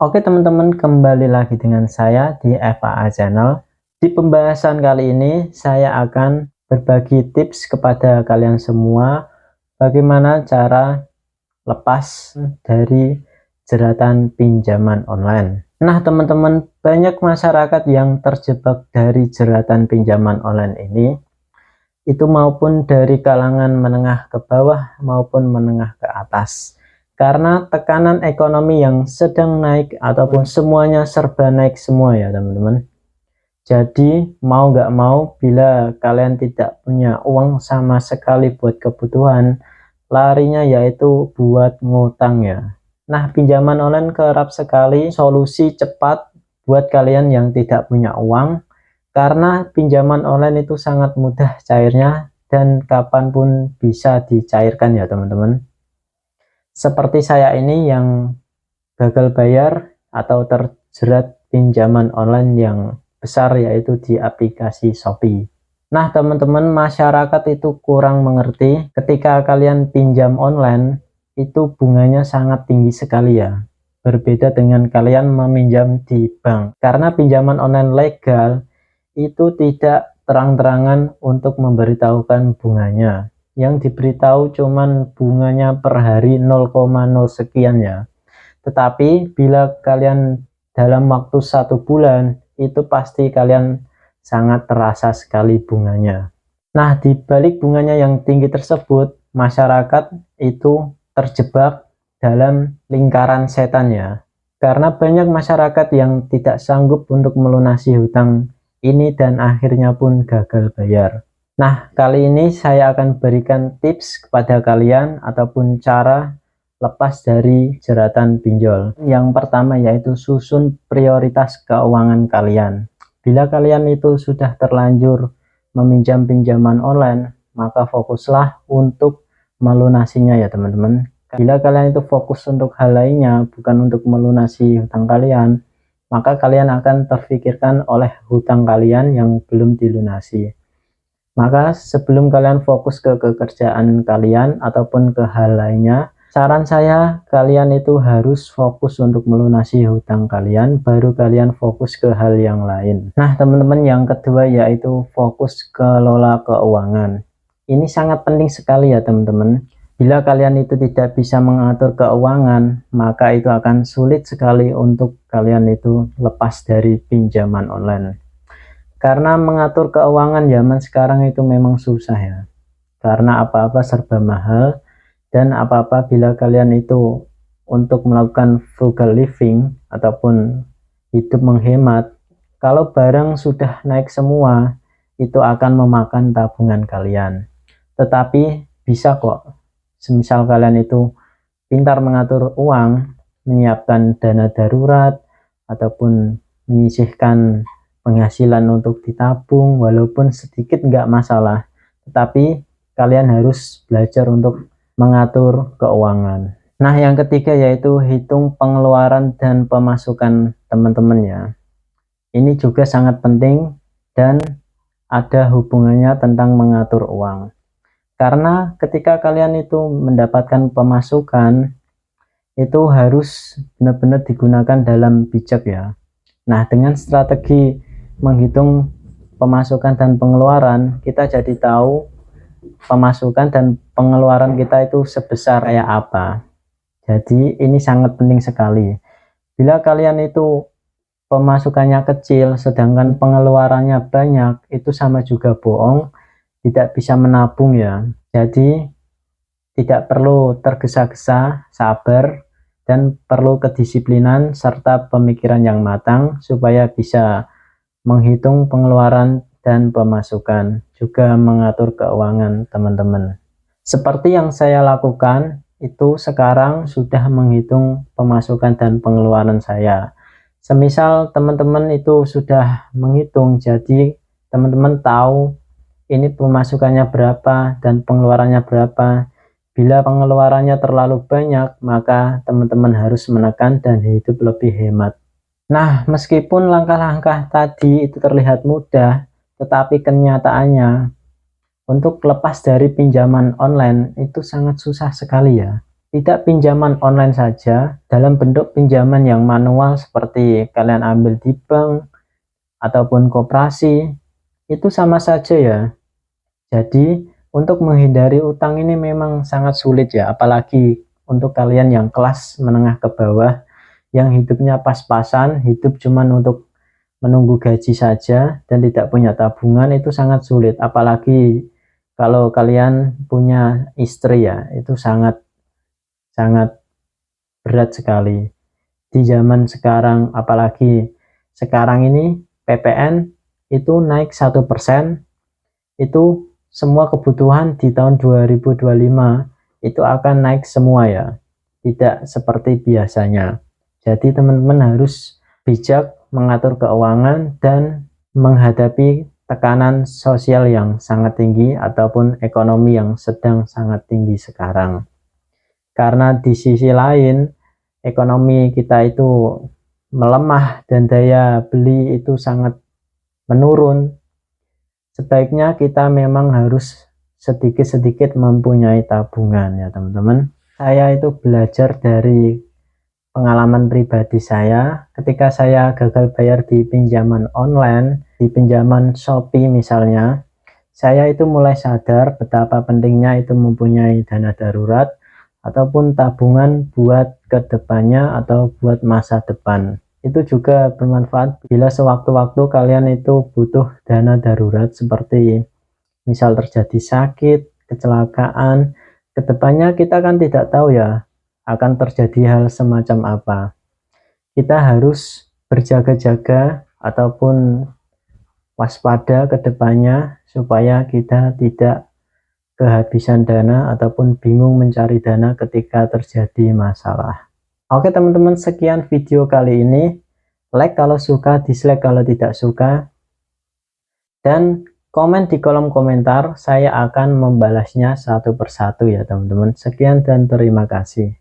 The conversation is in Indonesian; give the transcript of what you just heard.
Oke teman-teman, kembali lagi dengan saya di FAA Channel. Di pembahasan kali ini saya akan berbagi tips kepada kalian semua bagaimana cara lepas dari jeratan pinjaman online. Nah teman-teman, banyak masyarakat yang terjebak dari jeratan pinjaman online ini, itu maupun dari kalangan menengah ke bawah maupun menengah ke atas, karena tekanan ekonomi yang sedang naik ataupun semuanya serba naik semua ya teman-teman. Jadi mau nggak mau, bila kalian tidak punya uang sama sekali buat kebutuhan, larinya yaitu buat ngutang ya. Nah pinjaman online kerap sekali solusi cepat buat kalian yang tidak punya uang, karena pinjaman online itu sangat mudah cairnya dan kapanpun bisa dicairkan ya teman-teman. Seperti saya ini yang gagal bayar atau terjerat pinjaman online yang besar, yaitu di aplikasi Shopee. Nah teman-teman, masyarakat itu kurang mengerti ketika kalian pinjam online itu bunganya sangat tinggi sekali ya. Berbeda dengan kalian meminjam di bank, karena pinjaman online legal itu tidak terang-terangan untuk memberitahukan bunganya. Yang diberitahu cuman bunganya per hari 0,0 sekian ya. Tetapi bila kalian dalam waktu 1 bulan, itu pasti kalian sangat terasa sekali bunganya. Nah, di balik bunganya yang tinggi tersebut, masyarakat itu terjebak dalam lingkaran setan ya. Karena banyak masyarakat yang tidak sanggup untuk melunasi hutang ini dan akhirnya pun gagal bayar. Nah, kali ini saya akan berikan tips kepada kalian ataupun cara lepas dari jeratan pinjol. Yang pertama yaitu susun prioritas keuangan kalian. Bila kalian itu sudah terlanjur meminjam pinjaman online, maka fokuslah untuk melunasinya ya teman-teman. Bila kalian itu fokus untuk hal lainnya, bukan untuk melunasi hutang kalian, maka kalian akan terfikirkan oleh hutang kalian yang belum dilunasi. Maka sebelum kalian fokus ke pekerjaan kalian ataupun ke hal lainnya, saran saya kalian itu harus fokus untuk melunasi hutang kalian, baru kalian fokus ke hal yang lain. Nah teman-teman, yang kedua yaitu fokus kelola keuangan. Ini sangat penting sekali ya teman-teman. Bila kalian itu tidak bisa mengatur keuangan, maka itu akan sulit sekali untuk kalian itu lepas dari pinjaman online. Karena mengatur keuangan zaman sekarang itu memang susah ya. Karena apa-apa serba mahal, dan apa-apa bila kalian itu untuk melakukan frugal living ataupun hidup menghemat, kalau barang sudah naik semua, itu akan memakan tabungan kalian. Tetapi bisa kok, semisal kalian itu pintar mengatur uang, menyiapkan dana darurat, ataupun menyisihkan penghasilan untuk ditabung, walaupun sedikit nggak masalah. Tetapi kalian harus belajar untuk mengatur keuangan. Nah yang ketiga yaitu hitung pengeluaran dan pemasukan teman-teman ya. Ini juga sangat penting dan ada hubungannya tentang mengatur uang. Karena ketika kalian itu mendapatkan pemasukan, itu harus benar-benar digunakan dalam bijak ya. Nah dengan strategi menghitung pemasukan dan pengeluaran, kita jadi tahu pemasukan dan pengeluaran kita itu sebesar kayak apa. Jadi ini sangat penting sekali. Bila kalian itu pemasukannya kecil sedangkan pengeluarannya banyak, itu sama juga bohong, tidak bisa menabung ya. Jadi tidak perlu tergesa-gesa, sabar, dan perlu kedisiplinan serta pemikiran yang matang supaya bisa menghitung pengeluaran dan pemasukan, juga mengatur keuangan teman-teman. Seperti yang saya lakukan, itu sekarang sudah menghitung pemasukan dan pengeluaran saya. Semisal teman-teman itu sudah menghitung, jadi teman-teman tahu ini pemasukannya berapa dan pengeluarannya berapa. Bila pengeluarannya terlalu banyak, maka teman-teman harus menekan dan hidup lebih hemat. Nah, meskipun langkah-langkah tadi itu terlihat mudah, tetapi kenyataannya untuk lepas dari pinjaman online itu sangat susah sekali ya. Tidak pinjaman online saja, dalam bentuk pinjaman yang manual seperti kalian ambil di bank ataupun koperasi, itu sama saja ya. Jadi untuk menghindari utang ini memang sangat sulit ya, apalagi untuk kalian yang kelas menengah ke bawah, yang hidupnya pas-pasan, hidup cuman untuk menunggu gaji saja dan tidak punya tabungan, itu sangat sulit. Apalagi kalau kalian punya istri ya, itu sangat berat sekali di zaman sekarang. Apalagi sekarang ini PPN itu naik 1%, itu semua kebutuhan di tahun 2025 itu akan naik semua ya, tidak seperti biasanya. Jadi teman-teman harus bijak mengatur keuangan dan menghadapi tekanan sosial yang sangat tinggi ataupun ekonomi yang sedang sangat tinggi sekarang. Karena di sisi lain ekonomi kita itu melemah dan daya beli itu sangat menurun, sebaiknya kita memang harus sedikit-sedikit mempunyai tabungan ya teman-teman. Saya itu belajar dari pengalaman pribadi saya ketika saya gagal bayar di pinjaman online, di pinjaman Shopee misalnya. Saya itu mulai sadar betapa pentingnya itu mempunyai dana darurat ataupun tabungan buat kedepannya atau buat masa depan. Itu juga bermanfaat bila sewaktu-waktu kalian itu butuh dana darurat, seperti misal terjadi sakit, kecelakaan. Kedepannya kita kan tidak tahu ya akan terjadi hal semacam apa. Kita harus berjaga-jaga ataupun waspada ke depannya supaya kita tidak kehabisan dana ataupun bingung mencari dana ketika terjadi masalah. Oke teman-teman, sekian video kali ini. Like kalau suka, dislike kalau tidak suka, dan komen di kolom komentar. Saya akan membalasnya satu persatu ya teman-teman. Sekian dan terima kasih.